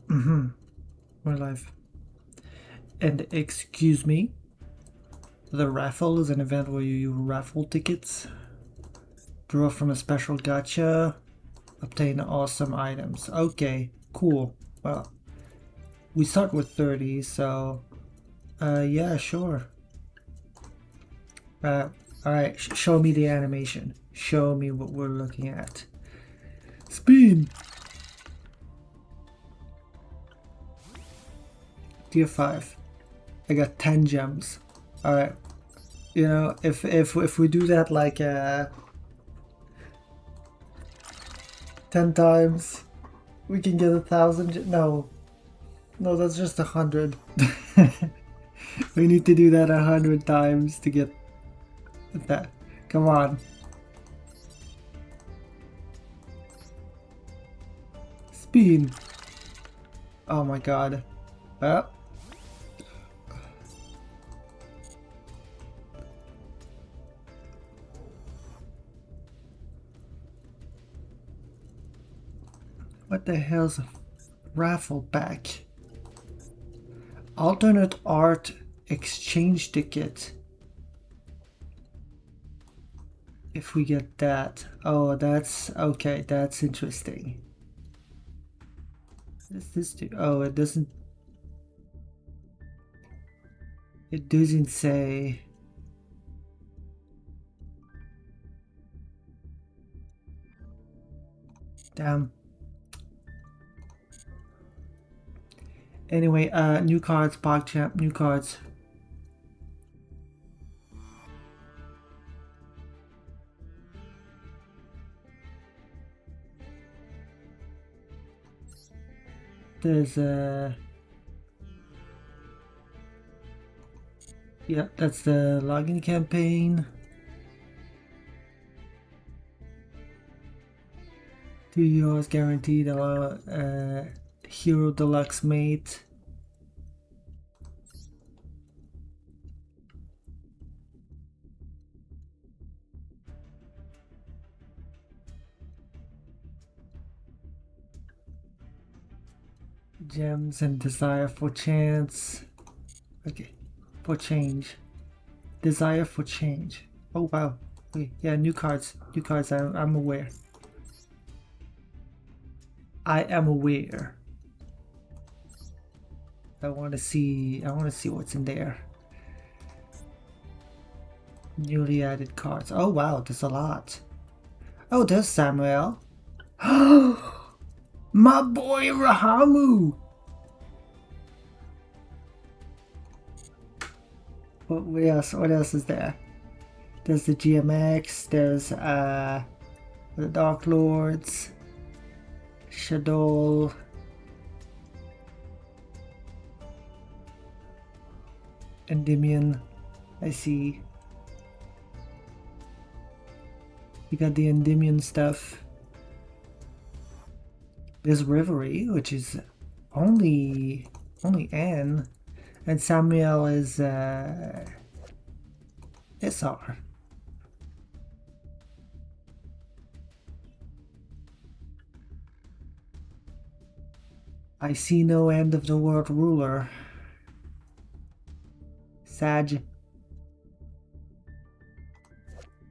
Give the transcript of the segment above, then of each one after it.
We're live. And excuse me, the raffle is an event where you raffle tickets, draw from a special gacha, obtain awesome items. Okay, cool. Well, we start with 30, so yeah, sure. Alright, show me the animation. Show me what we're looking at. Spin! Tier 5. I got 10 gems. Alright. You know, if we do that like 10 times, we can get 1,000. No, that's just 100. We need to do that 100 times to get that. Come on. Speed. Oh my god. Well. What the hell's a raffle pack? Alternate art exchange ticket. If we get that. Oh, that's okay. That's interesting. What does this do? Oh, it doesn't. It doesn't say. Damn. Anyway, new cards, PogChamp, new cards. There's yeah, that's the login campaign. 2 euros guaranteed. Hero Deluxe Mate. Gems and Desire for Chance. Okay, for change. Desire for change. Oh wow. Okay, yeah, new cards. New cards. I'm aware. I am aware. I want to see what's in there. Newly added cards. Oh wow, there's a lot. Oh, there's Samuel. My boy Rahamu. What else? What else is there? There's the GMX. There's the Dark Lords. Shadow. Endymion. I see. You got the Endymion stuff. There's Reverie, which is only N, and Samuel is SR. I see no end of the world ruler. Sag.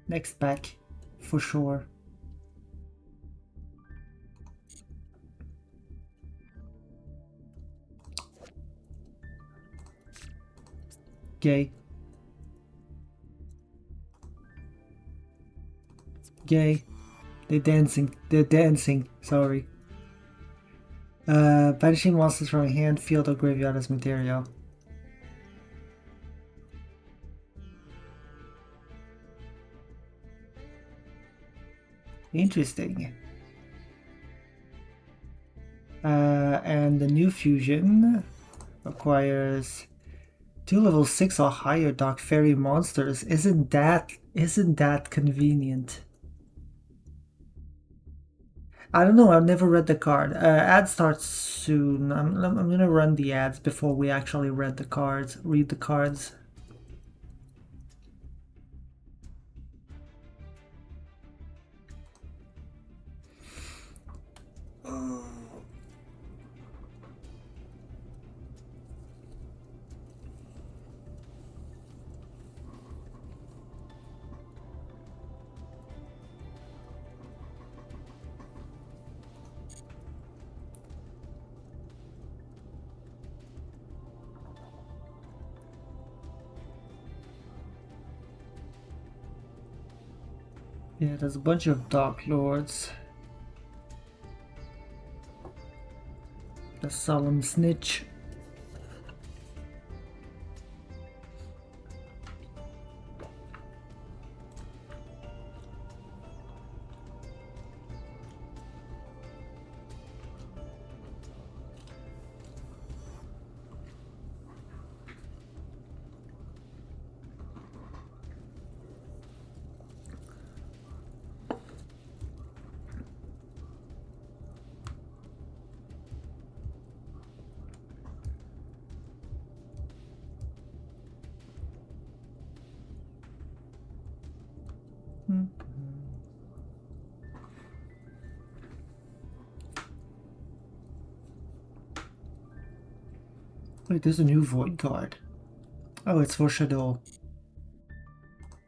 Next pack, for sure. Gay. Gay. They're dancing. They're dancing. Sorry. Banishing monsters from a hand, field, or graveyard as material. Interesting. And the new fusion requires 2 level 6 or higher Dark Fairy monsters. Isn't that convenient? I don't know, I've never read the card. Ad starts soon. I'm gonna run the ads before we actually read the cards. Read the cards. Yeah, there's a bunch of Dark Lords. The Solemn Snitch. Wait, there's a new Void card. Oh, it's for Shadow.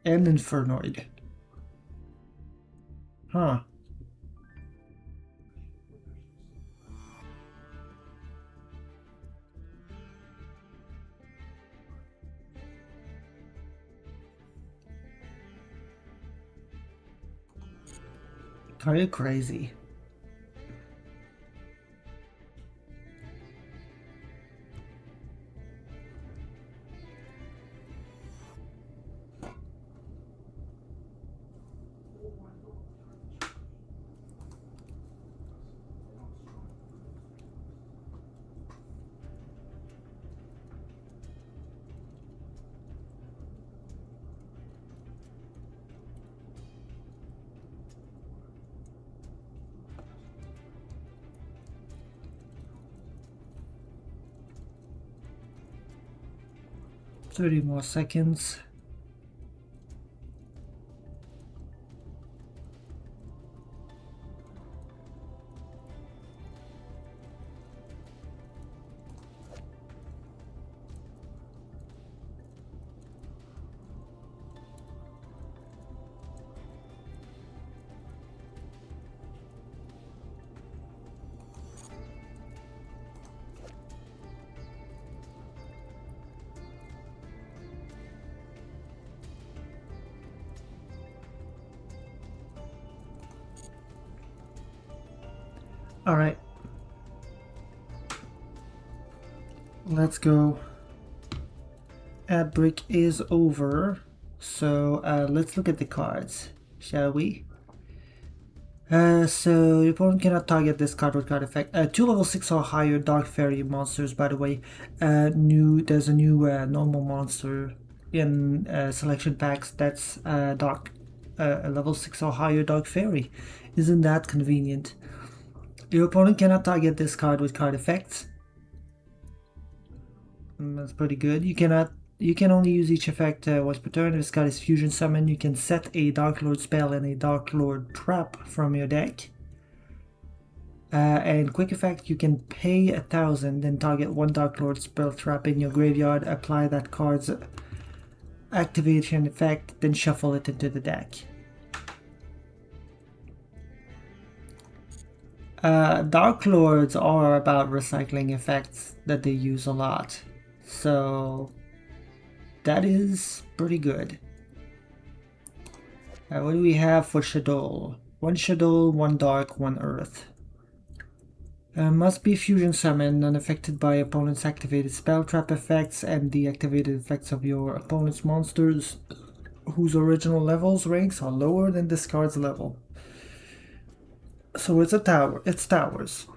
And Infernoid. Huh. Kinda crazy. Thirty more seconds. Alright. Let's go. Ad break is over. So let's look at the cards, shall we? So your opponent cannot target this card with card effect. 2 level 6 or higher Dark Fairy monsters, by the way. There's a new normal monster in selection packs that's a level 6 or higher Dark Fairy. Isn't that convenient? Your opponent cannot target this card with card effects. That's pretty good. You can only use each effect once per turn. If this card is fusion summon, you can set a Dark Lord spell and a Dark Lord trap from your deck. And quick effect, you can pay 1,000 and target one Dark Lord spell trap in your graveyard, apply that card's activation effect, then shuffle it into the deck. Dark Lords are about recycling effects that they use a lot, so that is pretty good. What do we have for Shadow? One Shadow, one Dark, one Earth. Must be fusion summoned, unaffected by opponent's activated spell trap effects and the activated effects of your opponent's monsters whose original levels ranks are lower than this card's level. So it's a tower. It's towers.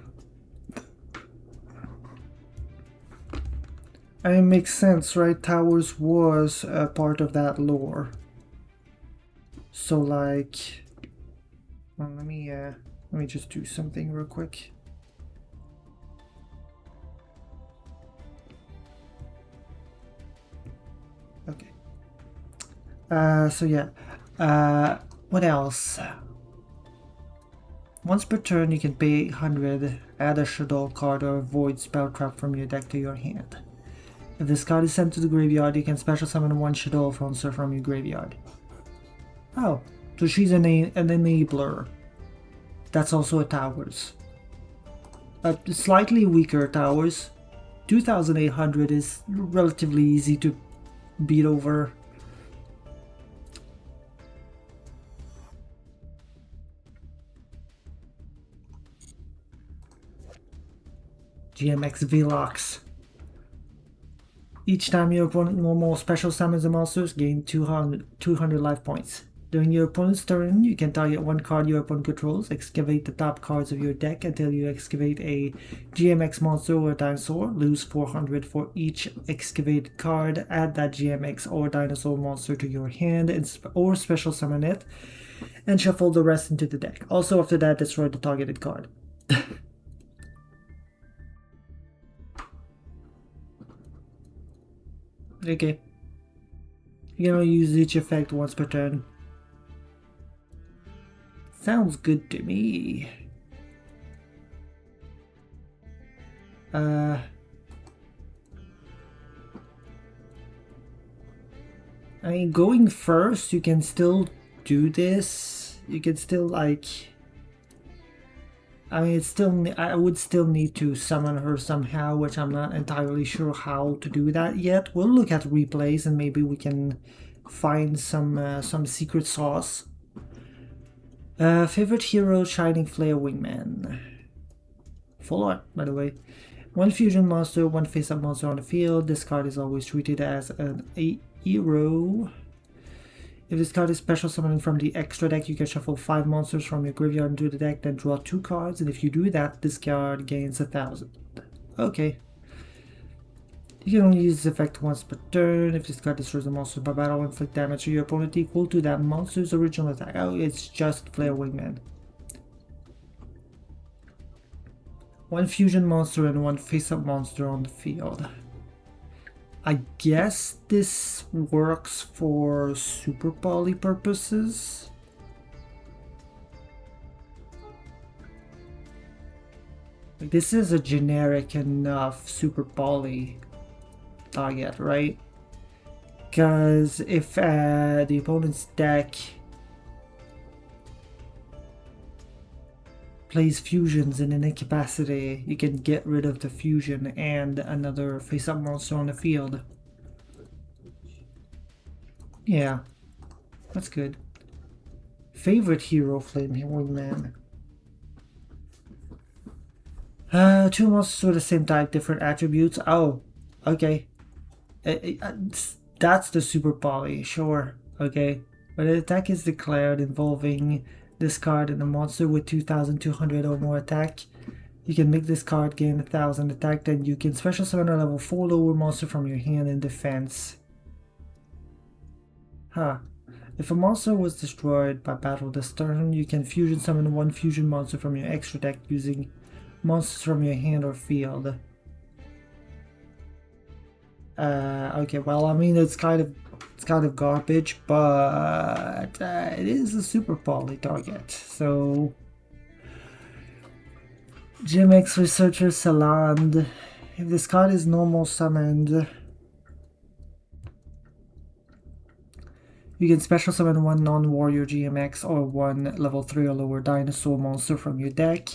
I mean, it makes sense, right? Towers was a part of that lore. So like, well, let me just do something real quick. Okay. So yeah. What else? Once per turn, you can pay 100, add a Shadow card or Void spell trap from your deck to your hand. If this card is sent to the graveyard, you can special summon one Shadow monster from your graveyard. Oh, so she's an enabler. That's also a towers. Slightly weaker towers. 2,800 is relatively easy to beat over. GMX Velox. Each time your opponent normal special summons a monster, gain 200 life points. During your opponent's turn, you can target one card your opponent controls, excavate the top cards of your deck until you excavate a GMX monster or dinosaur, lose 400 for each excavated card, add that GMX or dinosaur monster to your hand or special summon it, and shuffle the rest into the deck. Also after that, destroy the targeted card. Okay. You can only use each effect once per turn. Sounds good to me. I mean, going first, you can still do this. You can still, like... I mean, it's still... I would still need to summon her somehow, which I'm not entirely sure how to do that yet. We'll look at replays and maybe we can find some secret sauce. Favorite hero, Shining Flare Wingman. Full art, by the way. One fusion monster, one face-up monster on the field. This card is always treated as a hero. If this card is special summoning from the extra deck, you can shuffle 5 monsters from your graveyard into the deck, then draw 2 cards, and if you do that, this card gains 1,000. Okay. You can only use this effect once per turn. If this card destroys a monster by battle, inflict damage to your opponent equal to that monster's original attack. Oh, it's just Flare Wingman. One fusion monster and one face-up monster on the field. I guess this works for Super Poly purposes. This is a generic enough Super Poly target, right? Because if the opponent's deck plays fusions in an incapacity, you can get rid of the fusion and another face-up monster on the field. Yeah, that's good. Favorite hero, Flame Wingman. 2 monsters with the same type, different attributes. Oh, okay. That's the Super Poly, sure. Okay. When an attack is declared involving this card and a monster with 2,200 or more attack, you can make this card gain 1,000 attack, then you can special summon a level 4 lower monster from your hand in defense. Huh. If a monster was destroyed by battle this turn, you can fusion summon 1 fusion monster from your extra deck using monsters from your hand or field. Okay, well, I mean, it's kind of garbage, but it is a Super Poly target, so... GMX Researcher Saland. If this card is normal summoned, you can special summon 1 non-warrior GMX or 1 level 3 or lower dinosaur monster from your deck.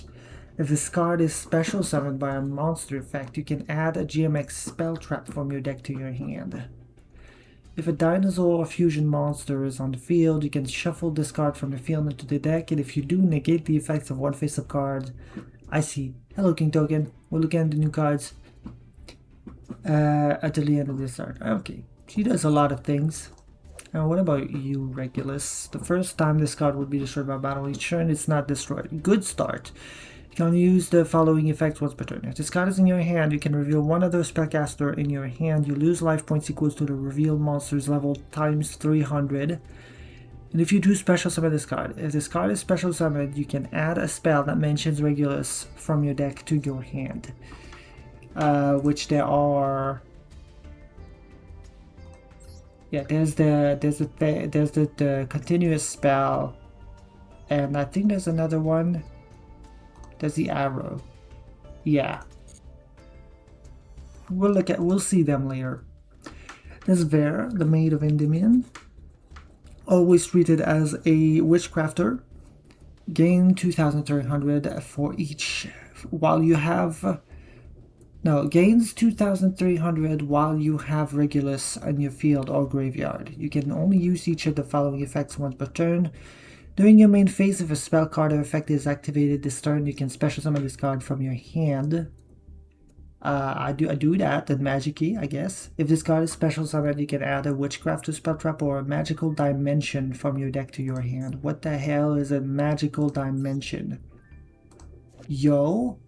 If this card is special summoned by a monster effect, you can add a GMX spell trap from your deck to your hand. If a dinosaur or fusion monster is on the field, you can shuffle this card from the field into the deck, and if you do, negate the effects of 1 face-up card. I see. Hello, King Token. We'll look at the new cards at the end of this turn. Okay, she does a lot of things. What about you, Regulus? The first time this card would be destroyed by battle each turn, it's not destroyed. Good start. You can use the following effects once per turn. If this card is in your hand, you can reveal 1 other spellcaster in your hand. You lose life points equals to the revealed monster's level times 300. And if you do special summon this card, if this card is special summoned, you can add a spell that mentions Regulus from your deck to your hand. Which there are... Yeah, there's the continuous spell, and I think there's another one. There's the arrow. Yeah. We'll see them later. There's Ver, the Maid of Endymion. Always treated as a witchcrafter. Gain 2,300 for each while you have... No, gains 2,300 while you have Regulus in your field or graveyard. You can only use each of the following effects once per turn. During your main phase, if a spell card or effect is activated this turn, you can special summon this card from your hand. I do that and Magic Key, I guess. If this card is special summoned, you can add a Witchcraft to Spell Trap or a Magical Dimension from your deck to your hand. What the hell is a Magical Dimension? Yo?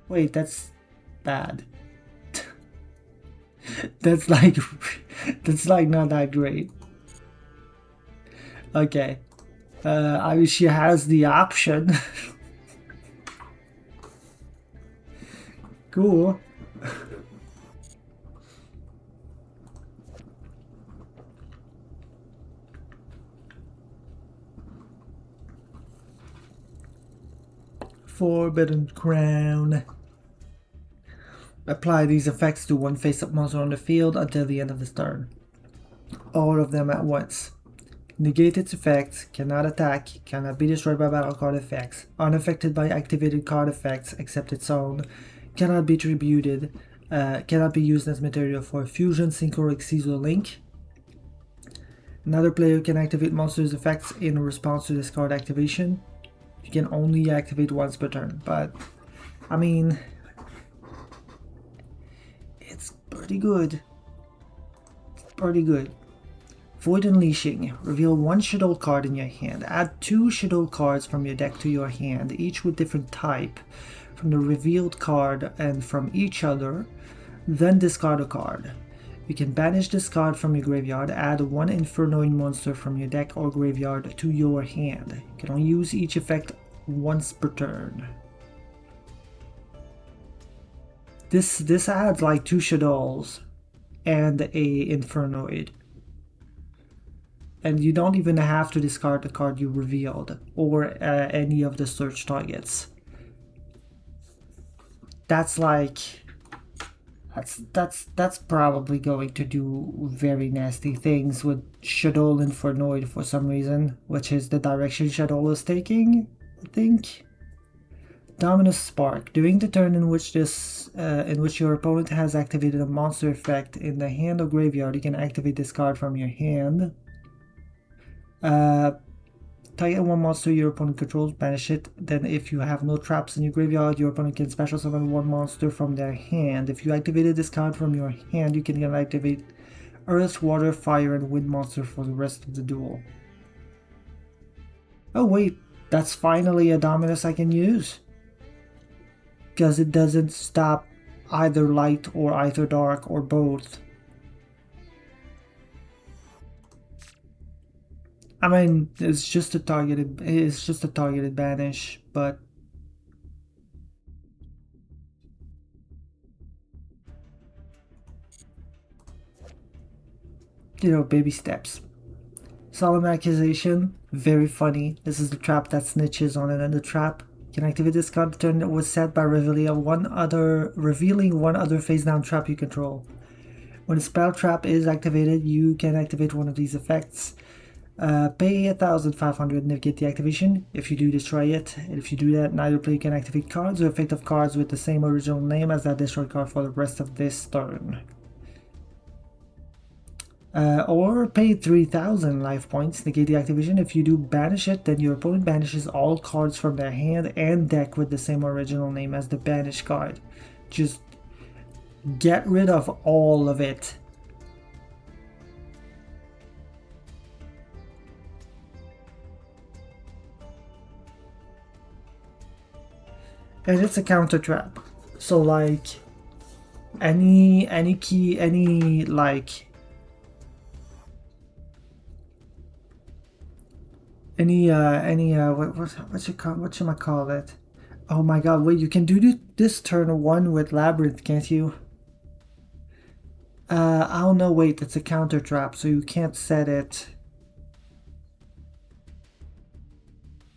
Wait, that's bad. That's like not that great. Okay. I mean, she has the option. Cool. Forbidden Crown. Apply these effects to one face-up monster on the field until the end of this turn. All of them at once. Negate its effects, cannot attack, cannot be destroyed by battle card effects, unaffected by activated card effects except its own, cannot be tributed, cannot be used as material for fusion, sync, or Xyz or link. Another player can activate monster's effects in response to this card activation. You can only activate once per turn, but I mean, it's pretty good. It's pretty good. Void Unleashing. Reveal one Shadow card in your hand. Add 2 Shadow cards from your deck to your hand, each with different type, from the revealed card and from each other. Then discard a card. You can banish this card from your graveyard. Add 1 Infernoid monster from your deck or graveyard to your hand. You can only use each effect once per turn. This adds like 2 Shadows and a Infernoid. And you don't even have to discard the card you revealed or any of the search targets. That's like that's probably going to do very nasty things with Shadow Infernoid for some reason, which is the direction Shadow is taking, I think. Dominus Spark. During the turn in which your opponent has activated a monster effect in the hand or graveyard, you can activate this card from your hand. Target 1 monster your opponent controls, banish it. Then if you have no traps in your graveyard, your opponent can special summon 1 monster from their hand. If you activated this card from your hand, you can activate Earth, Water, Fire, and Wind monster for the rest of the duel. Oh wait, that's finally a Dominus I can use. Because it doesn't stop either light or either dark or both. I mean, it's just a targeted banish, but you know, baby steps. Solemn Accusation, very funny. This is the trap that snitches on another trap. You can activate this card. The turn was set by revealing one other face down trap you control. When a spell trap is activated, you can activate one of these effects. Pay 1,500 and negate the activation. If you do, destroy it. And if you do that, neither player can activate cards or effective cards with the same original name as that destroyed card for the rest of this turn. Or pay 3,000 life points, negate the activation. If you do banish it, then your opponent banishes all cards from their hand and deck with the same original name as the banished card. Just get rid of all of it. And it's a counter trap. So like any what should I call it? Oh my god, wait, you can do this turn 1 with Labyrinth, can't you? I don't know, wait, it's a counter trap, so you can't set it.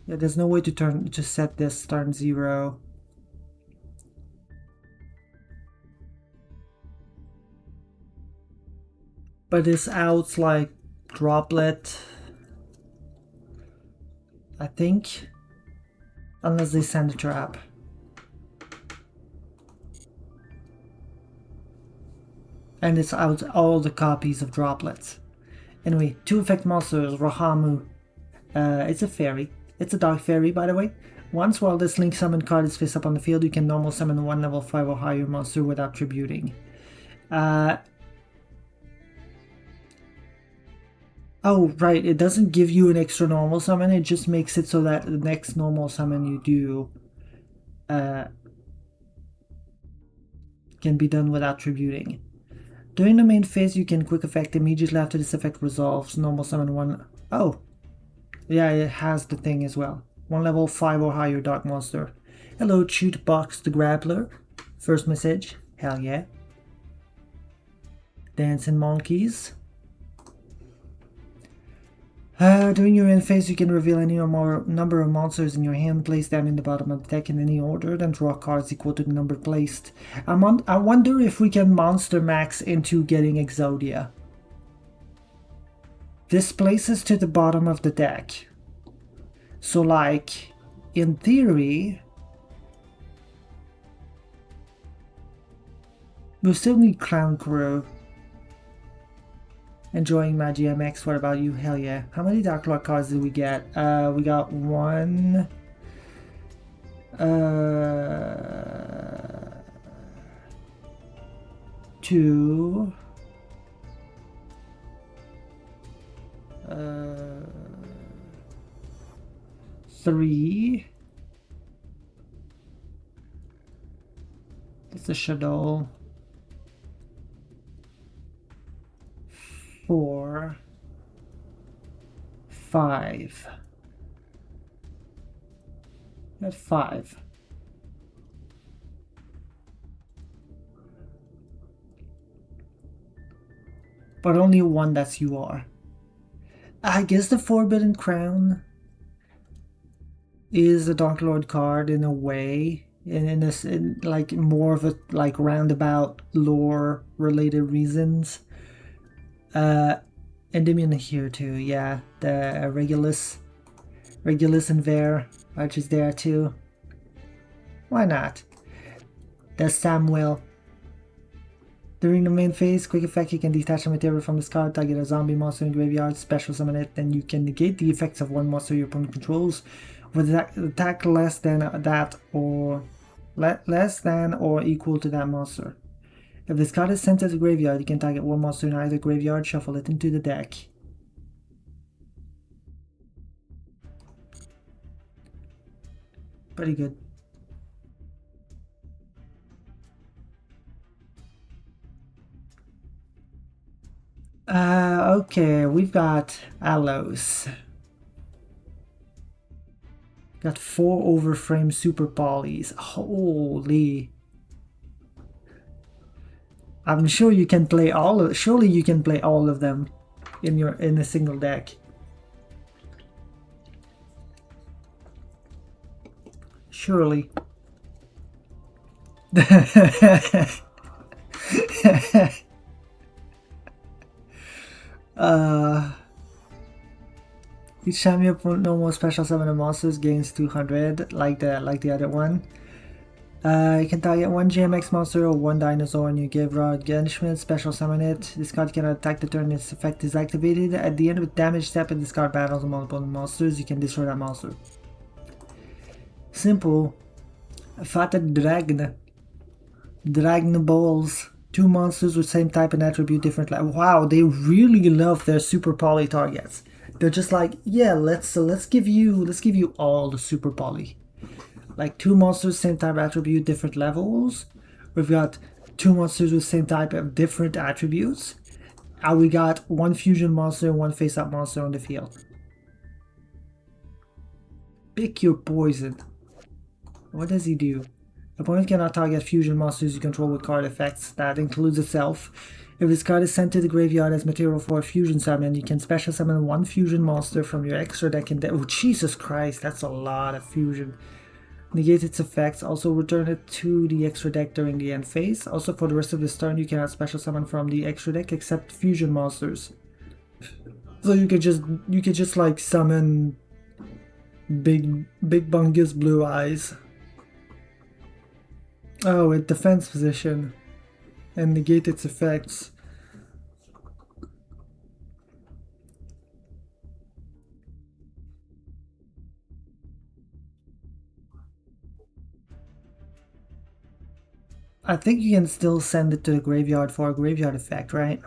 Yeah, there's no way to set this turn 0. But this outs like Droplet, I think, unless they send a trap. And it's out all the copies of Droplets. Anyway, 2 effect monsters, Rahamu. It's a fairy. It's a dark fairy, by the way. Once while this link summon card is face up on the field, you can normal summon one level 5 or higher monster without tributing. Oh, right, it doesn't give you an extra normal summon, it just makes it so that the next normal summon you do can be done without tributing. During the main phase, you can quick effect immediately after this effect resolves. Normal summon one. Oh, yeah, it has the thing as well. One level 5 or higher dark monster. Hello, Chutebox the Grappler. First message. Hell yeah. Dancing monkeys. During your end phase, you can reveal any or more number of monsters in your hand, place them in the bottom of the deck in any order, then draw cards equal to the number placed. I wonder if we can monster max into getting Exodia. This places to the bottom of the deck. So, like, in theory, we still need Clown Crew. Enjoying my GMX, what about you? Hell yeah. How many Dark Lord cards did we get? We got 1... 2... 3... That's a Shadow. 4... 5. At 5. But only one that's UR. I guess the Forbidden Crown is a Dark Lord card in a way, in like more of a like roundabout lore related reasons. Endymion here too, yeah. The Regulus and Ver are just there too. Why not? There's Samuel. During the main phase, quick effect, you can detach a material from this card, target a zombie monster in the graveyard, special summon it, then you can negate the effects of one monster your opponent controls with attack less than or equal to that monster. If this card is sent to the graveyard, you can target one monster in either graveyard, shuffle it into the deck. Pretty good. Okay, we've got Alos. Got 4 overframe super polys. Holy. I'm sure you can play surely you can play all of them in a single deck. Surely. Each time you put no more special summon monsters gains 200 like the other one. You can target one GMX monster or one dinosaur and you give Rod Genshman, special summon it. This card cannot attack the turn its effect is activated. At the end of the damage step, if this card battles multiple monsters, you can destroy that monster. Simple. Fata Dragna. Dragna Balls. 2 monsters with same type and attribute different. Wow, they really love their super poly targets. They're just like, yeah, let's give you all the super poly. Like 2 monsters, same type attribute, different levels. We've got 2 monsters with same type of different attributes. And we got 1 fusion monster and 1 face-up monster on the field. Pick your poison. What does he do? Opponent cannot target fusion monsters you control with card effects. That includes itself. If this card is sent to the graveyard as material for a fusion summon, you can special summon 1 fusion monster from your extra deck and oh Jesus Christ, that's a lot of fusion. Negate its effects, also return it to the extra deck during the end phase. Also for the rest of this turn you cannot special summon from the extra deck except fusion monsters. So you could just like summon big bungus blue eyes. Oh, at defense position and negate its effects. I think you can still send it to the graveyard for a graveyard effect, right?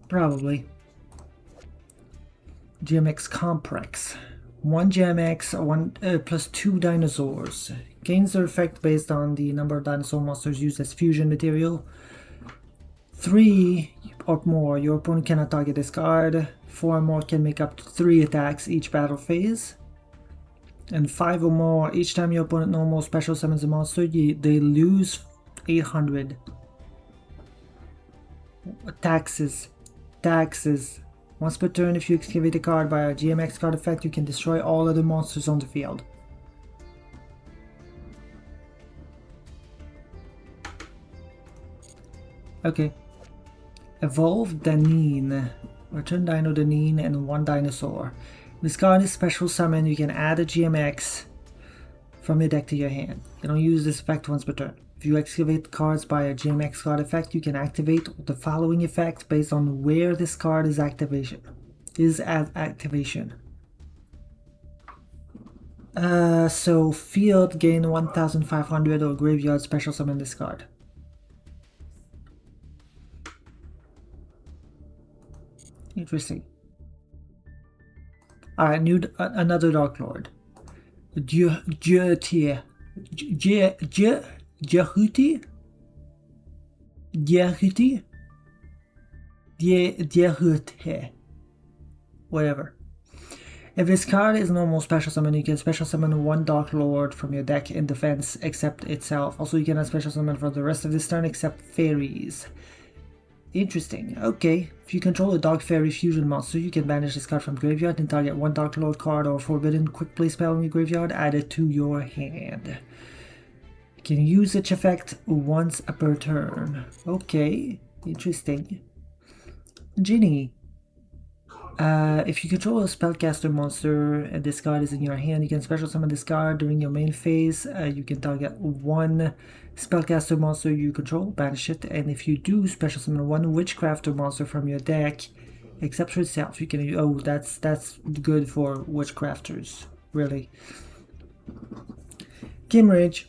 Probably. GMX Complex. 1 GMX, plus 2 dinosaurs. Gains their effect based on the number of dinosaur monsters used as fusion material. 3 or more, your opponent cannot target this card. 4 or more can make up to 3 attacks each battle phase. And 5 or more, each time your opponent normal special summons a monster, they lose 800. Taxes. Once per turn, if you activate a card by a GMX card effect, you can destroy all other monsters on the field. Okay. Evolve Danine. Return Dino Danine and 1 dinosaur. This card is special summon. You can add a GMX from your deck to your hand. You don't use this effect once per turn. If you activate cards by a GMX card effect, you can activate the following effect based on where this card is activation. So field gain 1500 or graveyard special summon this card. Interesting. Alright, another Dark Lord. Jehuti. Whatever. If this card is normal special summon, you can special summon 1 Dark Lord from your deck in defense except itself. Also, you cannot special summon for the rest of this turn except fairies. Interesting. Okay, if you control a Dark Fairy fusion monster, you can banish this card from graveyard and target 1 Dark Lord card or forbidden quick play spell in your graveyard, add it to your hand. You can use each effect once per turn. Okay, interesting. Ginny. If you control a spellcaster monster and this card is in your hand, you can special summon this card during your main phase. You can target 1 spellcaster monster you control, banish it, and if you do special summon 1 witchcrafter monster from your deck, except for itself, you can. Oh, that's good for witchcrafters, really. Kimrage.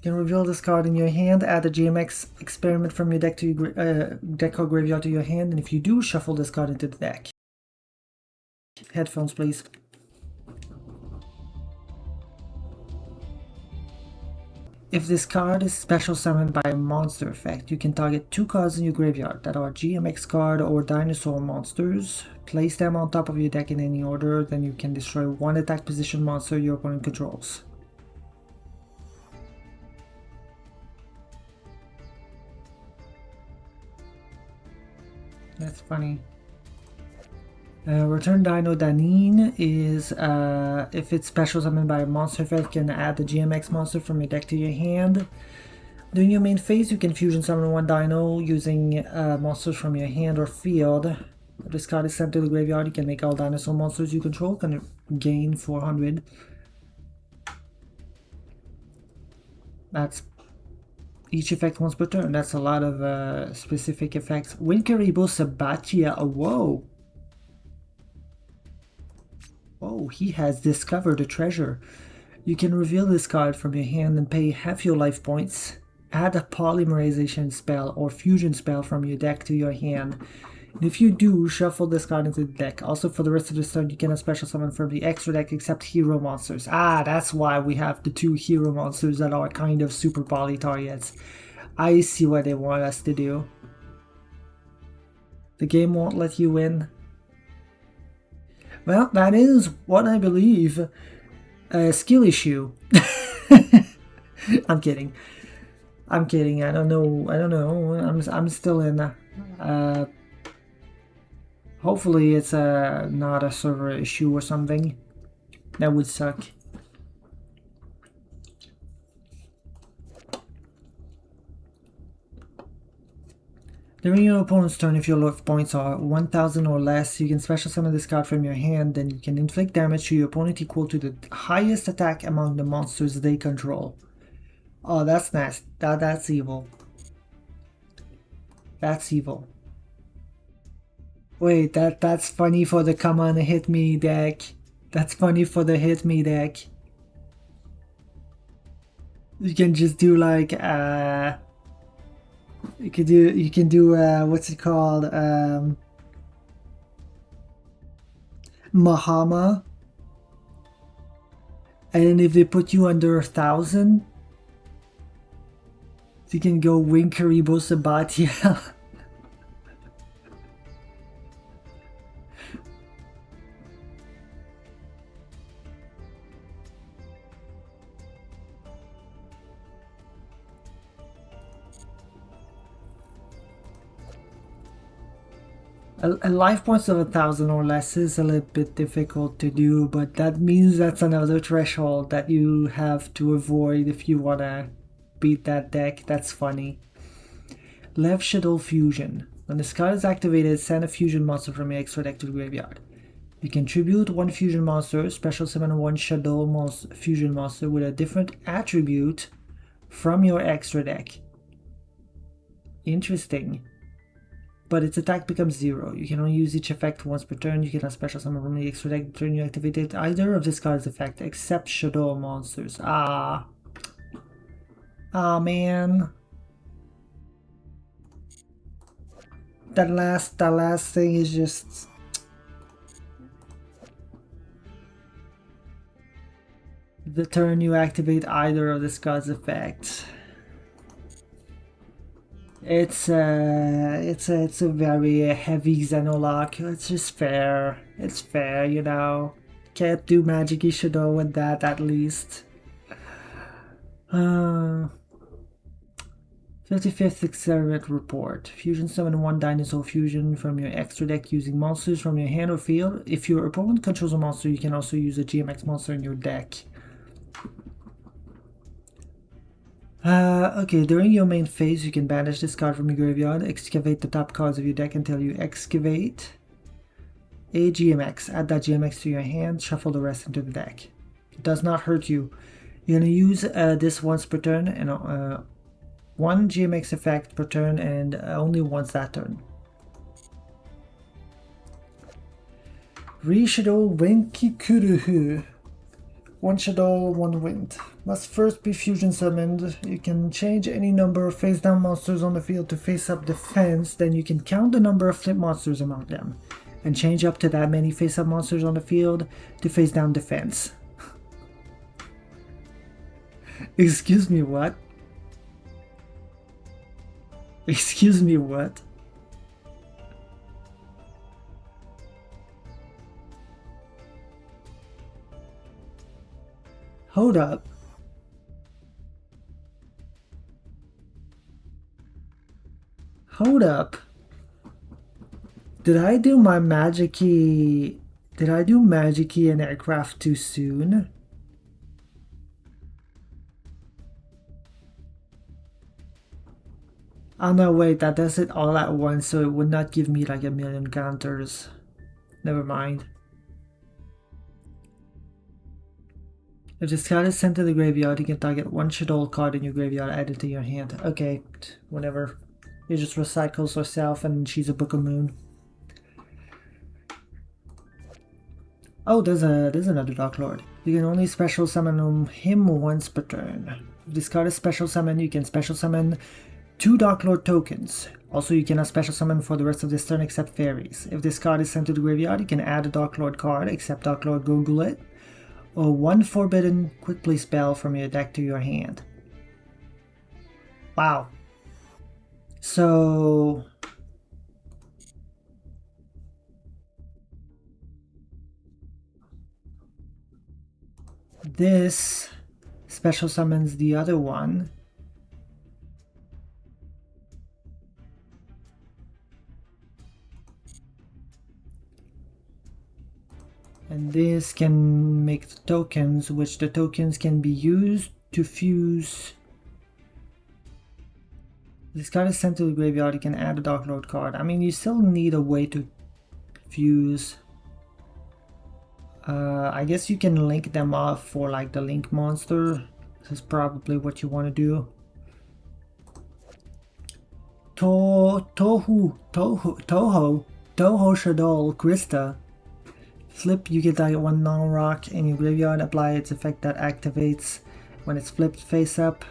You can reveal this card in your hand, add a GMX experiment from your deck to your deck or graveyard to your hand, and if you do, shuffle this card into the deck. Headphones, please. If this card is special summoned by a monster effect, you can target 2 cards in your graveyard that are GMX card or dinosaur monsters. Place them on top of your deck in any order, then you can destroy 1 attack position monster your opponent controls. That's funny. Return Dino Danine is if it's special summoned by a monster effect, you can add the GMX monster from your deck to your hand. During your main phase, you can fusion summon 1 dino using monsters from your hand or field. If this card is sent to the graveyard, you can make all dinosaur monsters you control can gain 400. That's each effect once per turn. That's a lot of specific effects. Winkaribo Sabatia. Whoa! Oh, he has discovered a treasure. You can reveal this card from your hand and pay half your life points. Add a polymerization spell or fusion spell from your deck to your hand. And if you do, shuffle this card into the deck. Also, for the rest of this turn, you cannot special summon from the extra deck except hero monsters. Ah, that's why we have the 2 hero monsters that are kind of super poly targets. I see what they want us to do. The game won't let you win. Well, that is what I believe a skill issue. I'm kidding. I don't know. I'm still in. Hopefully it's not a server issue or something. That would suck. During your opponent's turn, if your life points are 1000 or less, you can special summon this card from your hand, then you can inflict damage to your opponent equal to the highest attack among the monsters they control. Oh, that's nasty. That's evil. That's evil. Wait, that's funny for the come on hit me deck. That's funny for the hit me deck. You can just do like you can do what's it called? Mahama. And if they put you under 1,000, you can go Winkaribo Sabatia. A life points of 1,000 or less is a little bit difficult to do, but that means that's another threshold that you have to avoid if you want to beat that deck. That's funny. Lev Shadow Fusion. When this card is activated, send a fusion monster from your extra deck to the graveyard. You can tribute one fusion monster, special summon one Shadow fusion monster with a different attribute from your extra deck. Interesting. But its attack becomes 0. You can only use each effect once per turn. You cannot special summon from the extra deck the turn you activated either of this card's effect except Shadow monsters. Ah, man. That last thing is just... the turn you activate either of this card's effects. It's a very heavy Xenolock. It's just fair. It's fair, you know. Can't do Magic Shadow with that at least. 55th Experiment Report. Fusion summon one Dinosaur Fusion from your extra deck using monsters from your hand or field. If your opponent controls a monster, you can also use a GMX monster in your deck. Okay, during your main phase, you can banish this card from your graveyard, excavate the top cards of your deck until you excavate a GMX. Add that GMX to your hand, shuffle the rest into the deck. It does not hurt you. You're going to use this once per turn, and one GMX effect per turn, and only once that turn. Reshadow Wenkikuruhu. One Shadow, one Wind. Must first be fusion summoned. You can change any number of face down monsters on the field to face up defense, then you can count the number of flip monsters among them. And change up to that many face up monsters on the field to face down defense. Excuse me, what? Excuse me, what? Hold up. Hold up. Did I do my Magic-y... Did I do Magic-y and Aircraft too soon? Oh no, wait, that does it all at once, so it would not give me like a million counters. Never mind. If this card is sent to the graveyard, you can target one Shadow card in your graveyard, add it to your hand. Okay, whatever. It just recycles herself and she's a Book of Moon. Oh, there's another Dark Lord. You can only special summon him once per turn. If this card is special summon, you can special summon 2 Dark Lord tokens. Also, you cannot special summon for the rest of this turn except fairies. If this card is sent to the graveyard, you can add a Dark Lord card except Dark Lord Gogulet, or one forbidden quick play spell from your deck to your hand. Wow. So... this special summons the other one. And this can make the tokens, which the tokens can be used to fuse. This card is sent to the graveyard, you can add a Dark Lord card. I mean, you still need a way to fuse. I guess you can link them up for like the link monster. This is probably what you want to do. Toho Shadow Krista. Flip, you get that one non-rock in your graveyard, apply its effect that activates When it's flipped face up,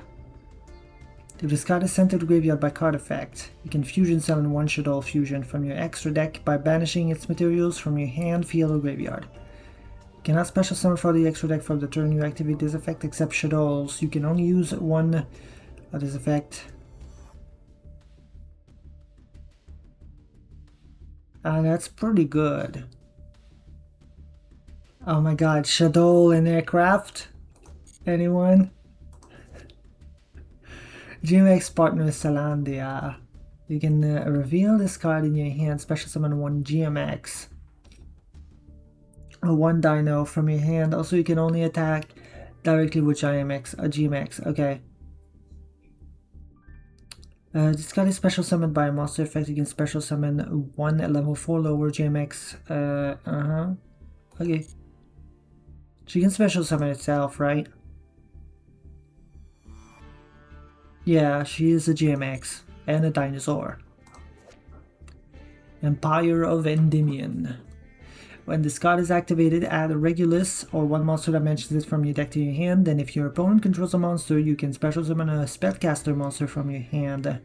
if this card is sent to the graveyard by card effect, you can fusion summon one Shaddoll fusion from your extra deck by banishing its materials from your hand, field, or graveyard. You cannot special summon for the extra deck from the turn you activate this effect except Shaddolls. You can only use one of this effect. And that's pretty good. Oh my god, Shaddoll in aircraft? Anyone? GMX partner Salandia. You can reveal this card in your hand, special summon one GMX. Or one Dino from your hand. Also, you can only attack directly with GMX. Okay. This card is special summoned by a monster effect. You can special summon one level 4 lower GMX. Okay. She can special summon itself, right? Yeah, she is a GMX and a dinosaur. Empire of Endymion. When this card is activated, add a Regulus or one monster that mentions it from your deck to your hand. Then if your opponent controls a monster, you can special summon a Spellcaster monster from your hand.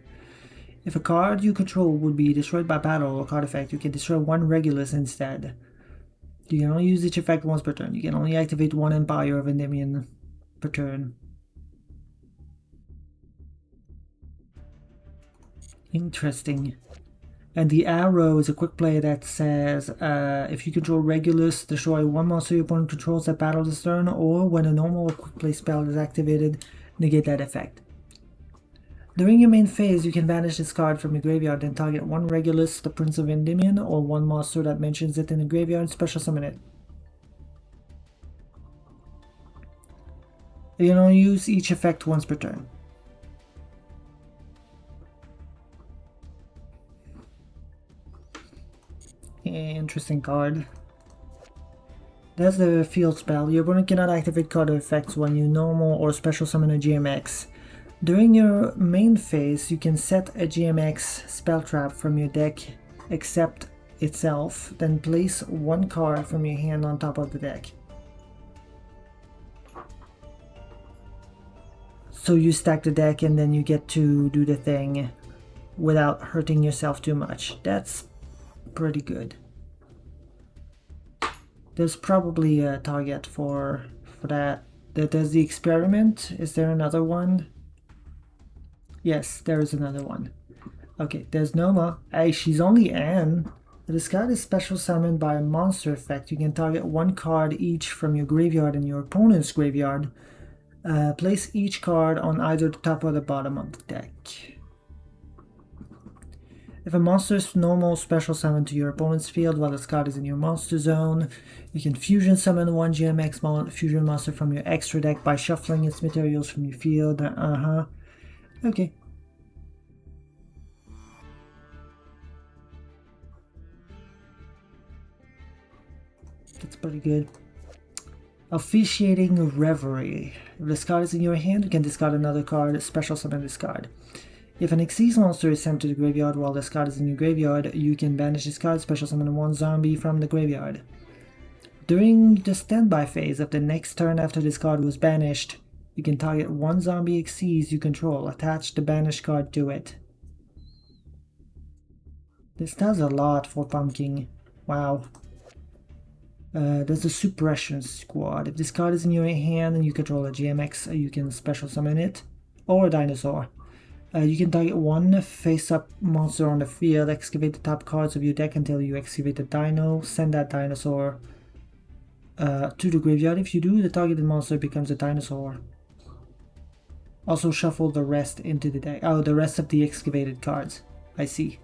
If a card you control would be destroyed by battle or card effect, you can destroy one Regulus instead. You can only use each effect once per turn. You can only activate one Empire of Endymion per turn. Interesting. And the arrow is a quick play that says if you control Regulus, destroy one monster your opponent controls at battle this turn, or when a normal or quick play spell is activated, negate that effect. During your main phase, you can banish this card from your graveyard and target one Regulus, the Prince of Endymion, or one monster that mentions it in the graveyard and special summon it. You can only use each effect once per turn. Interesting card. That's the field spell. Your opponent cannot activate card effects when you normal or special summon a GMX. During your main phase, you can set a GMX spell trap from your deck except itself, then place one card from your hand on top of the deck. So you stack the deck and then you get to do the thing without hurting yourself too much. That's pretty good. There's probably a target for that. There's the experiment. Is there another one? Yes, there is another one. Okay, there's Noma. Hey, she's only N. This card is special summoned by a monster effect. You can target one card each from your graveyard and your opponent's graveyard. Place each card on either the top or the bottom of the deck. If a monster is normal special summon to your opponent's field while this card is in your monster zone, you can fusion summon one GMX fusion monster from your extra deck by shuffling its materials from your field. Okay. That's pretty good. Officiating Reverie. If this card is in your hand, you can discard another card, special summon this card. If an Xyz monster is sent to the graveyard while this card is in your graveyard, you can banish this card, special summon one zombie from the graveyard. During the standby phase of the next turn after this card was banished, you can target one zombie Xyz you control, attach the banished card to it. This does a lot for Pumpkin. Wow. There's a Suppression Squad. If this card is in your hand and you control a GMX, you can special summon it, or a dinosaur. You can target one face-up monster on the field, excavate the top cards of your deck until you excavate the dino, send that dinosaur to the graveyard. If you do, the targeted monster becomes a dinosaur. Also shuffle the rest into the deck. Oh, the rest of the excavated cards. I see.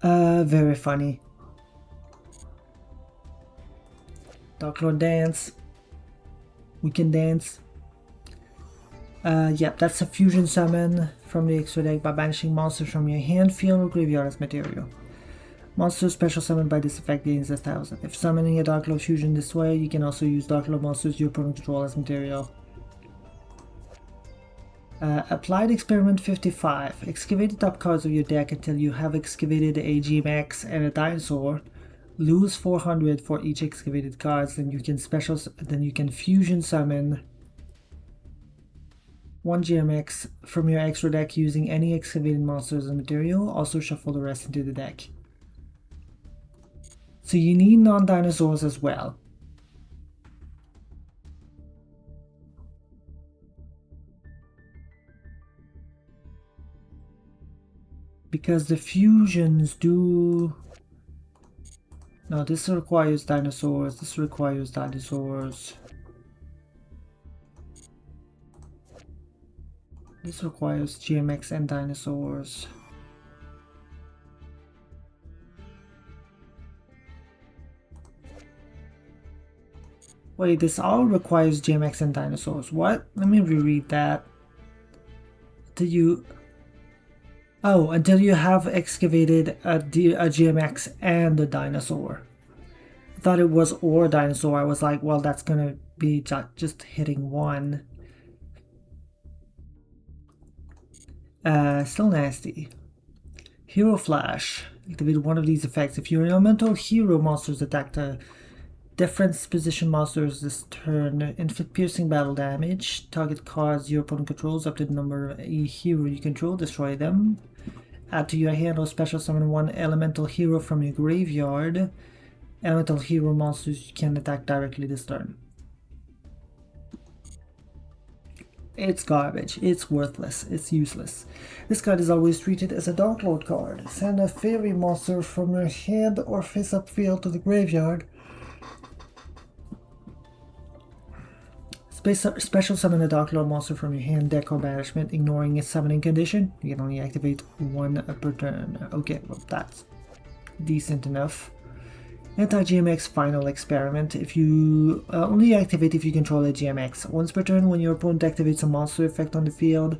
Very funny. Dark Lord Dance. We can dance. Yep, that's a fusion summon from the extra deck by banishing monsters from your hand, field, or graveyard as material. Monsters special summoned by this effect gains 1000. If summoning a Dark Lord fusion this way, you can also use Dark Lord monsters your opponent control as material. Applied Experiment 55. Excavate the top cards of your deck until you have excavated a GMX and a dinosaur, Lose 400 for each excavated cards, then you can fusion summon 1 GMX from your extra deck using any excavated monsters as material. Also shuffle the rest into the deck. So you need non-dinosaurs as well. Because the fusions do... No, this requires dinosaurs, this requires dinosaurs. This requires GMX and dinosaurs. Wait, this all requires GMX and dinosaurs. What? Let me reread that. Until you have excavated a GMX and a dinosaur. I thought it was or dinosaur. I was like, well, that's gonna be just hitting one. Still nasty. Hero Flash. Activate one of these effects. If your elemental hero monsters attack the defense position monsters this turn, inflict piercing battle damage. Target cards your opponent controls up to the number of a hero you control. Destroy them. Add to your hand or special summon 1 elemental hero from your graveyard. Elemental hero monsters can attack directly this turn. It's garbage. It's worthless. It's useless. This card is always treated as a Dark Lord card. Send a fairy monster from your hand or face-up field to the graveyard. Special summon a Dark Lord monster from your hand, deck, or banishment, ignoring its summoning condition. You can only activate 1 per turn. Okay, well that's decent enough. Anti-GMX Final Experiment. If you only activate if you control a GMX. Once per turn, when your opponent activates a monster effect on the field,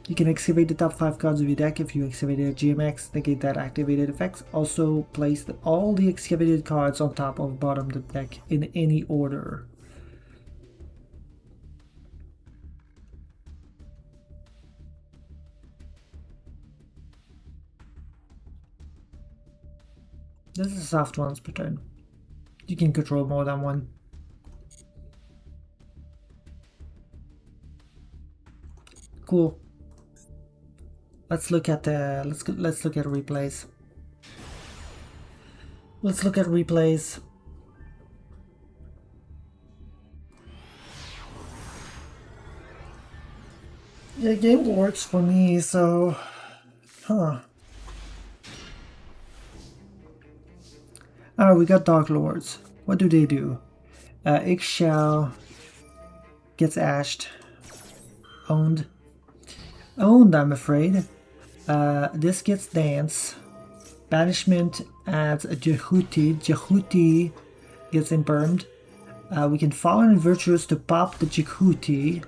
you can excavate the top 5 cards of your deck. If you activated a GMX, negate that activated effects. Also, place all the excavated cards on top or bottom of the deck in any order. This is soft once per turn. You can control more than one. Cool. Let's look at the let's look at replays. Let's look at replays. Yeah, game works for me, so Oh, we got Dark Lords. What do they do? Ixchel gets ashed. Owned, I'm afraid. This gets Dance. Banishment adds a Jehuti. Jehuti gets Impermed. We can Fallen Virtuous to pop the Jehuti.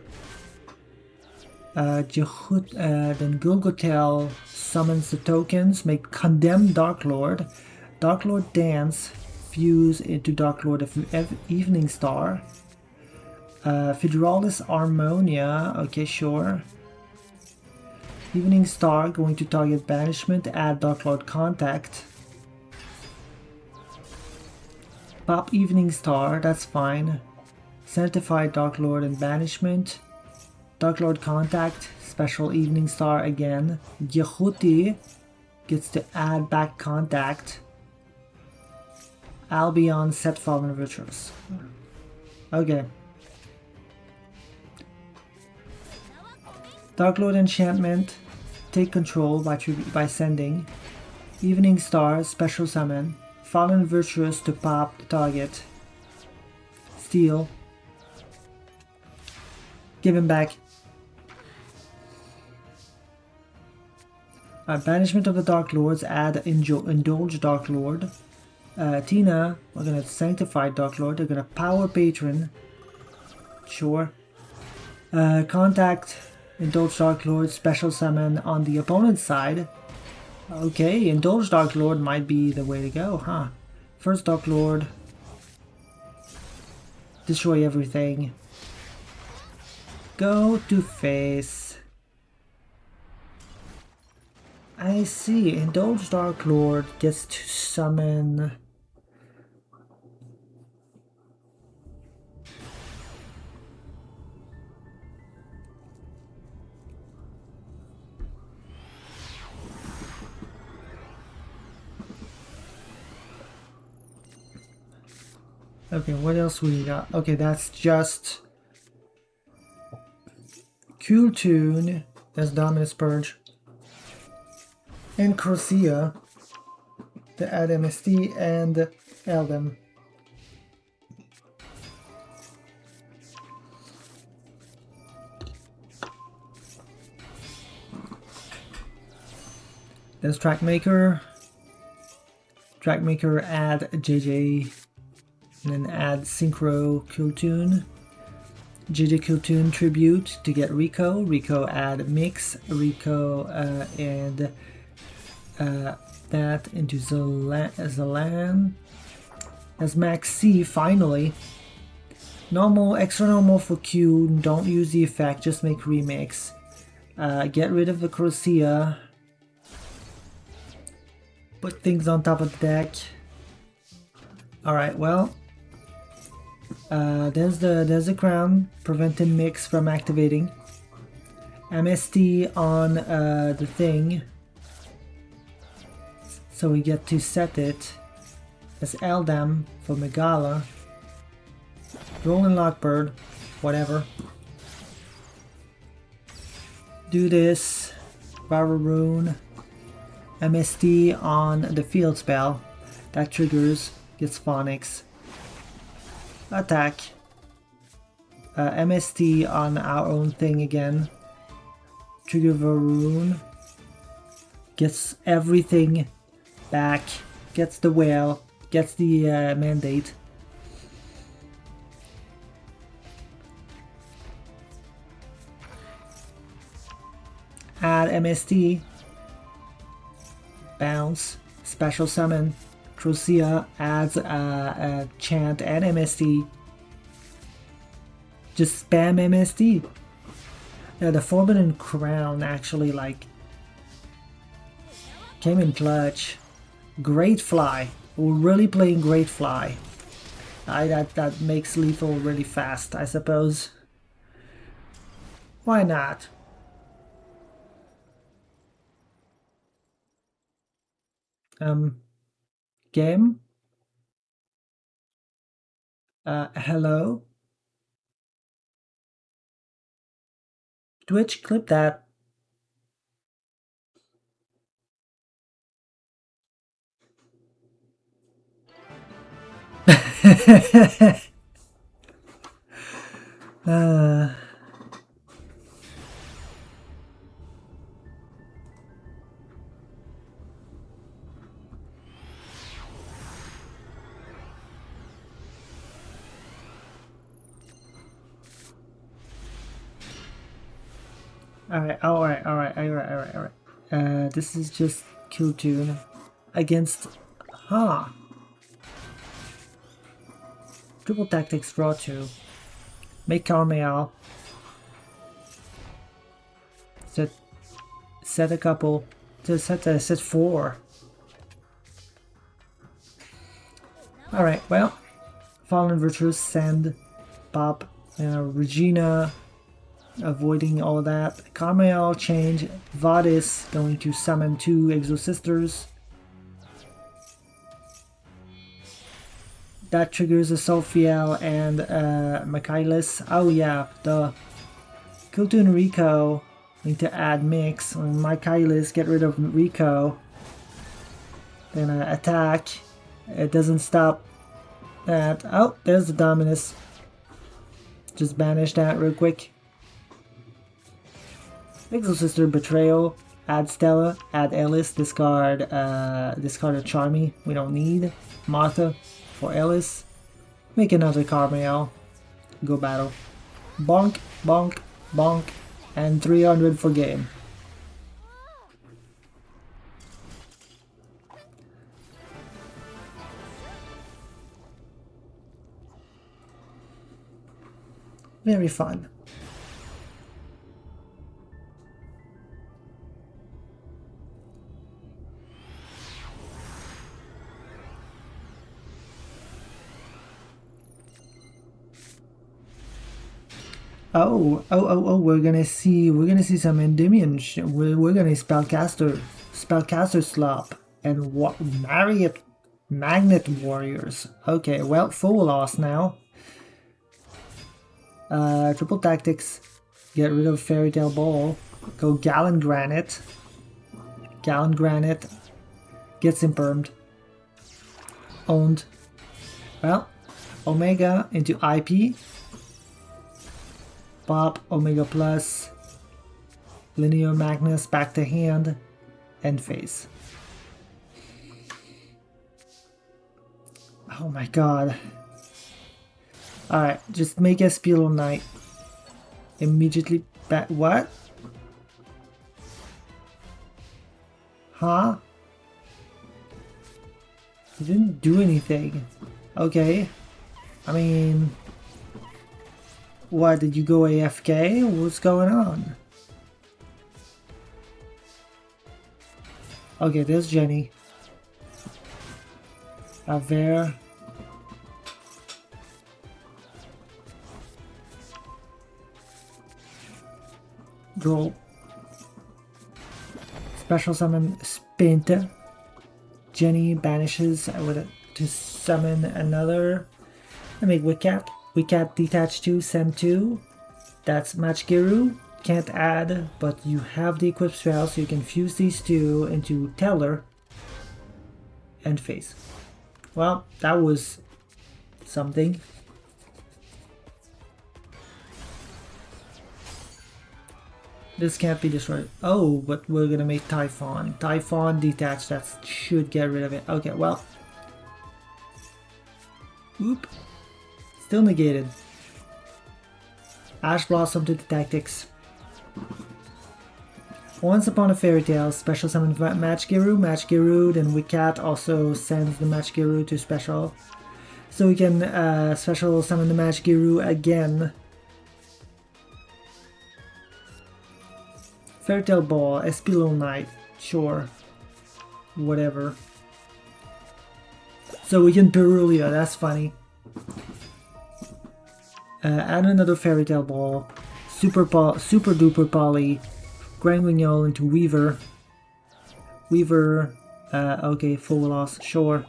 Then Gulgotel summons the tokens, make Condemn Dark Lord. Dark Lord Dance, fuse into Dark Lord Evening Star. Federalis Harmonia, okay, sure. Evening Star, going to target banishment, add Dark Lord Contact. Pop Evening Star, that's fine. Sanctify Dark Lord and banishment. Dark Lord Contact, special Evening Star again. Jehuti gets to add back Contact. Albion set Fallen Virtuous. Okay. Dark Lord Enchantment, take control by sending. Evening Star, special summon. Fallen Virtuous to pop the target. Steal. Give him back. Banishment of the Dark Lords, add Indulge Dark Lord. Tina, we're gonna Sanctify Dark Lord, they're gonna Power Patron. Sure. Contact, Indulge Dark Lord, special summon on the opponent's side. Okay, Indulge Dark Lord might be the way to go, huh? First Dark Lord. Destroy everything. Go to face. I see. Indulge Dark Lord gets to summon Okay, what else we got? Okay, that's just Cool Tune. That's Dominus Purge. And Corsia. The add MST and Eldem. There's Trackmaker. Trackmaker add JJ. And then add Synchro Cool Tune. JJ Cool Tune Tribute to get Rico. Rico add Mix. Rico and that into Zalan. As Max C finally. Normal, extra normal for Q. Don't use the effect, just make remix. Get rid of the Corsia. Put things on top of the deck. Alright, well. There's the crown, preventing Mix from activating. MST on the thing. So we get to set it as Eldam for Megala. Rolling Lockbird, whatever. Do this. Rune. MST on the field spell. That triggers, gets Phonics. Attack. MST on our own thing again. Trigger Varun. Gets everything back. Gets the whale. Gets the mandate. Add MST. Bounce. Special summon. Corsia adds a chant and MST. Just spam MST. Yeah, the Forbidden Crown actually like came in clutch. Great Fly. We're really playing Great Fly. That makes lethal really fast, I suppose. Why not? Game? Hello? Twitch, clip that. Alright. This is just Cool Tune against Triple Tactics, draw 2. Make Carmel. Set a couple. Set 4. Alright, well. Fallen Virtues, send. Pop. Regina. Avoiding all that. Carmel change. Vadis going to summon 2 Exosisters. That triggers a Sophiel and Michaelis. Oh yeah, the Cool Tune Rico. Need to add Mix. On Michaelis, get rid of Rico. Then attack. It doesn't stop that. Oh, there's the Dominus. Just banish that real quick. Exosister Betrayal. Add Stella. Add Ellis. Discard a Charmy. We don't need. Martha for Ellis. Make another Carmel. Go battle. Bonk, bonk, bonk. And 300 for game. Very fun. Oh, we're gonna see some Endymion we're gonna spellcaster slop and what marry it Magnet Warriors. Okay, well, full loss now. Triple Tactics. Get rid of Fairy Tale Ball. Go Gallon Granite. Gallon Granite. Gets impermed. Owned. Well, Omega into IP. Pop, Omega Plus. Linear Magnus back to hand. End phase. Oh my god. Alright, just make Espilo Knight. Immediately back. What? Huh? He didn't do anything. Okay. I mean... What, did you go AFK? What's going on? Okay, there's Jenny. Aver. Draw. Special summon Spinter. Jenny banishes with it to summon another. I make Wicat. Wicat detach 2, send 2. That's Machgiru. Can't add, but you have the equip spell, so you can fuse these two into Teller. End phase. Well, that was something. This can't be destroyed. Oh, but we're gonna make Typhon. Typhon detached, that should get rid of it. Okay, well. Oop. Still negated. Ash Blossom to the Tactics. Once Upon a Fairy Tale, special summon Machgiru, Machgiru, then Wicat also sends the Machgiru to special. So we can special summon the Machgiru again. Fairy Tale Ball, Espilo Knight, sure. Whatever. So we can Perulia, that's funny. Add another Fairy Tale Ball. Super Duper Poly. Grand Guignol into Weaver. Weaver, okay, full loss, sure.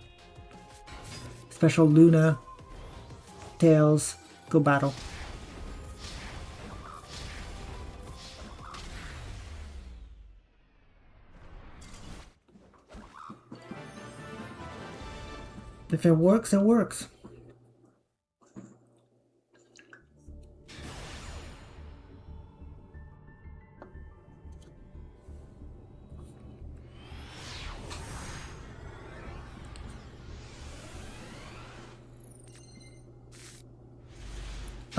Special Luna. Tails, go battle. If it works, it works.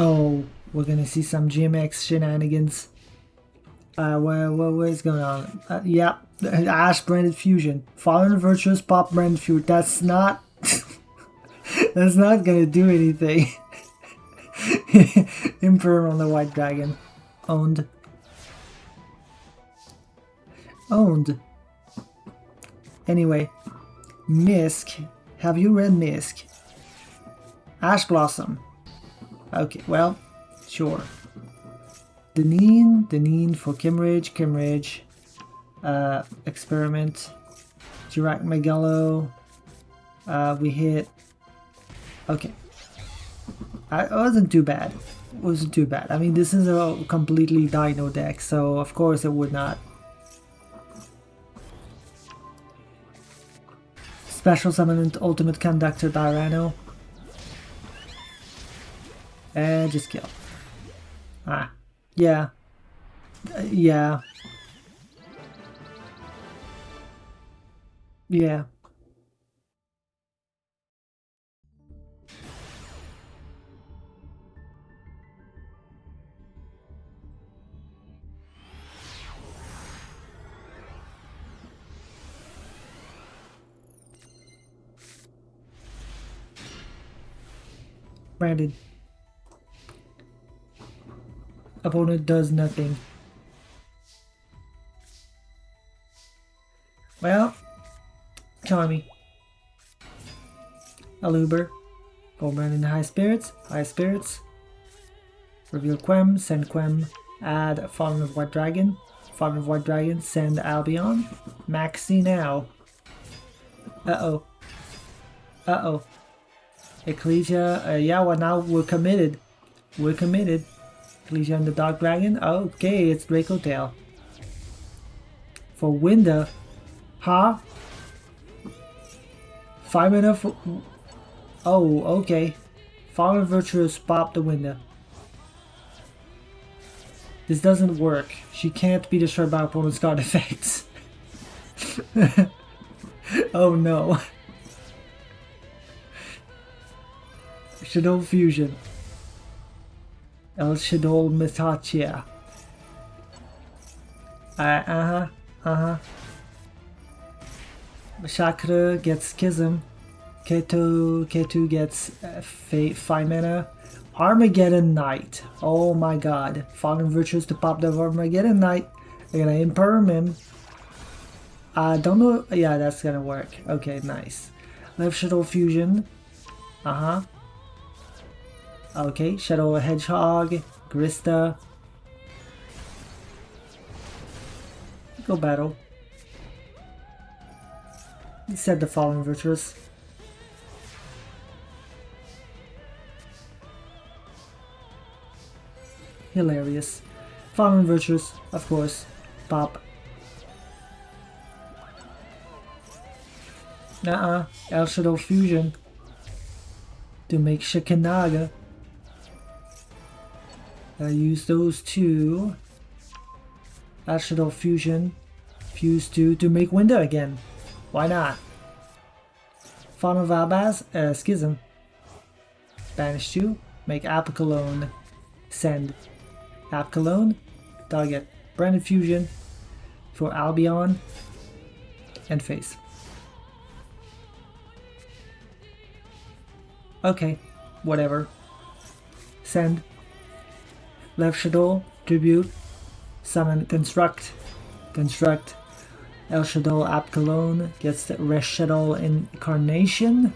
Oh, we're gonna see some GMX shenanigans. What is going on? Yeah, Ash branded fusion. Fallen Virtuous Pop branded fusion. That's not... that's not gonna do anything. Imperm on the White Dragon. Owned. Owned. Anyway. Misk. Have you read Misk? Ash Blossom. Okay, well, sure. Deneen for Kimrage, Experiment, Jirak Megallo, we hit, okay. It wasn't too bad, I mean, this is a completely Dino deck, so of course it would not. Special Summon Ultimate Conductor Dyrano. And just kill. Ah, yeah. Yeah. Yeah. Branded. Opponent does nothing. Well, Charmy. Aluber. Go Brandon High Spirits. Reveal Quem, send Quem. Add Fallen of White Dragon. Send Albion. Maxi now. Uh-oh. Uh-oh. Ecclesia, yeah, well now we're committed. We're committed. Ecclesia and the Dark Dragon. Okay, it's Draco Tail. For Winda. Huh? 5 mana for... Oh, okay. Fallen Virtuous pop the Winda. This doesn't work. She can't be destroyed by opponent's card effects. Oh no. Shadow Fusion. El Shadow Metachia. Chakra gets Schism. Ketu gets 5 mana. Armageddon Knight. Oh my god. Fallen Virtues to pop the Armageddon Knight. They're gonna imperm him. I don't know. Yeah, that's gonna work. Okay, nice. Left Shadow Fusion. Okay, Shadow Hedgehog. Grista. Go battle. Set the Fallen Virtues. Hilarious. Fallen Virtues, of course. Pop. El Shadow Fusion. To make Shikanaga. Use those two. El Shadow Fusion. Fuse 2 to make Winda again. Why not? Fawn of Albaz, Schism. Banish 2. Make Apocalone. Send. Apocalone. Target. Branded Fusion. For Albion. And face. Okay. Whatever. Send. Left Shadow. Tribute. Summon Construct. Construct. El Shadow Apocalone gets the Resh Shadow Incarnation.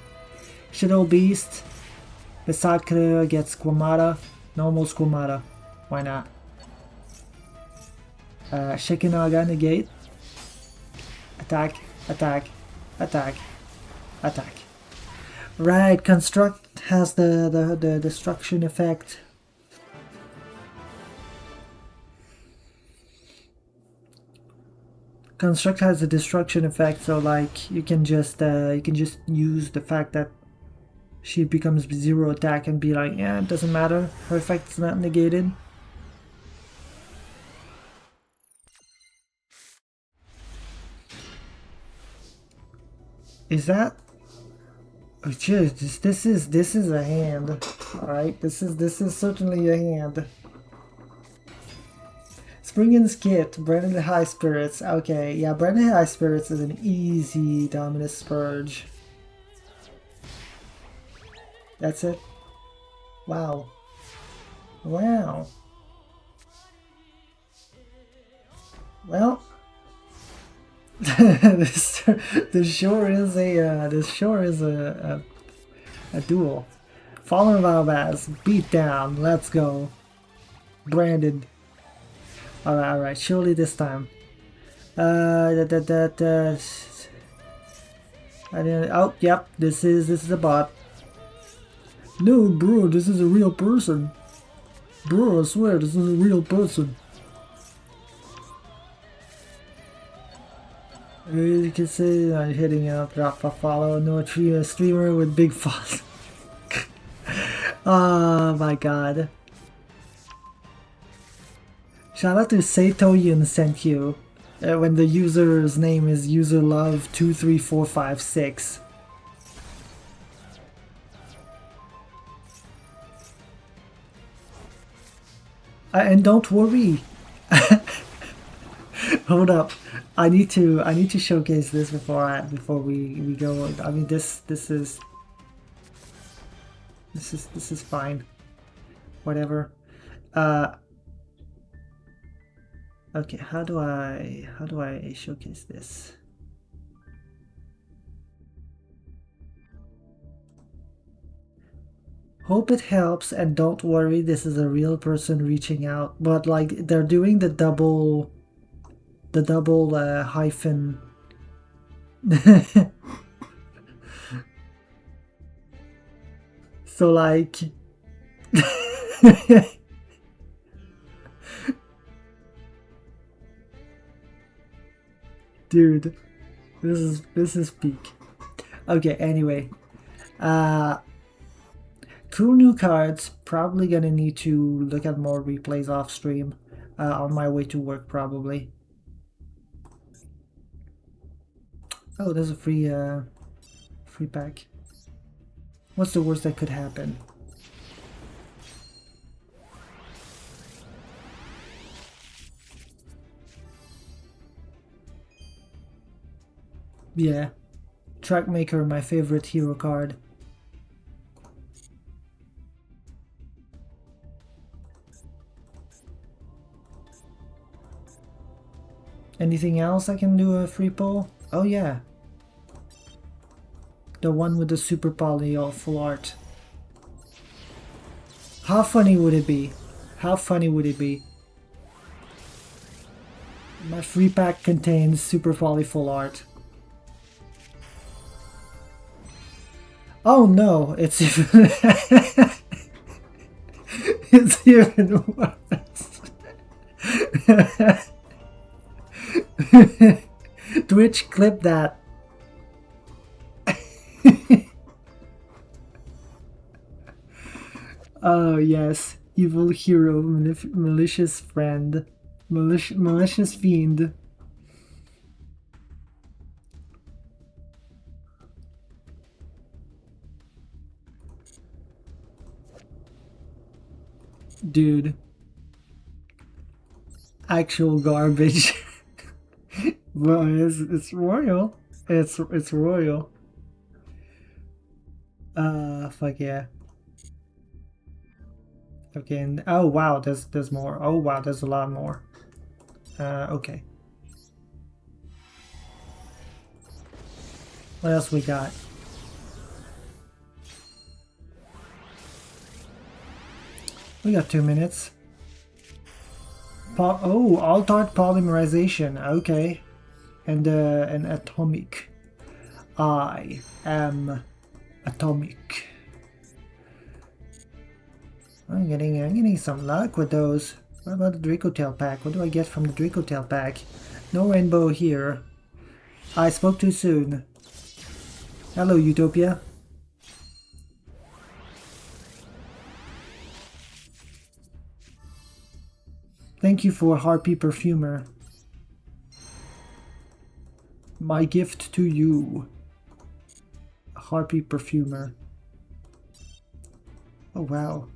Shadow Beast. Besakra gets Squamata. Normal Squamata. Why not? Shikanaga negate. Attack. Attack. Attack. Attack. Right, Construct has the destruction effect. Construct has a destruction effect, so like you can just use the fact that she becomes 0 attack and be like, yeah, it doesn't matter, her effect's not negated. Is that? Oh, jeez, this is a hand. All right, this is certainly a hand. Spring and Skit, Branded High Spirits. Okay, yeah, Branded High Spirits is an easy Dominus Purge. That's it. Wow. Wow. Well, this sure is a duel. Fallen of Albaz, beat down. Let's go. Branded. Alright, surely this time. I didn't. Oh, yep. This is a bot. No, bro, this is a real person. Bro, I swear, this is a real person. You can see I'm hitting up, drop a follow, no streamer with big font. Oh my god. Shout out to Seitoyun sent you when the user's name is userlove23456. And don't worry. Hold up. I need to showcase this before we go. I mean this is fine. Whatever. Okay, how do I showcase this? Hope it helps, and don't worry, this is a real person reaching out, but like they're doing the double hyphen. So like dude, this is peak. Okay, anyway. Cool new cards. Probably gonna need to look at more replays off stream. On my way to work probably. Oh, there's a free pack. What's the worst that could happen? Yeah. Trackmaker, my favorite hero card. Anything else I can do a free pull? Oh yeah. The one with the super poly all full art. How funny would it be? How funny would it be? My free pack contains super poly full art. Oh no, it's even it's even worse. Twitch, clip that. Oh yes, evil hero, malicious friend, malicious fiend. Dude, actual garbage. Well, it's royal. It's royal. Fuck yeah. Okay, and oh wow, there's more. Oh wow, there's a lot more. Okay. What else we got? We got 2 minutes. Oh, altered polymerization. Okay, and an atomic. I am atomic. I'm getting some luck with those. What about the Draco Tail pack? What do I get from the Draco Tail pack? No rainbow here. I spoke too soon. Hello, Utopia. Thank you for Harpy Perfumer. My gift to you. Harpy Perfumer. Oh wow.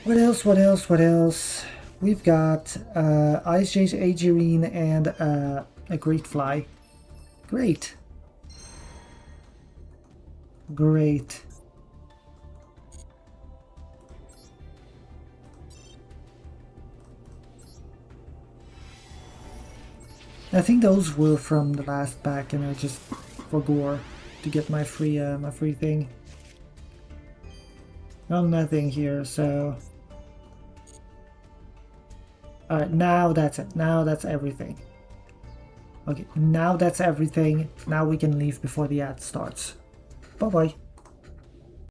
What else? What else? What else? We've got Ice Jace Agerine and a Great Fly. Great. Great. I think those were from the last pack, and I just forgot to get my free thing. Well, nothing here, so. Alright, now that's it. Now that's everything. Okay, now that's everything. Now we can leave before the ad starts. Bye bye.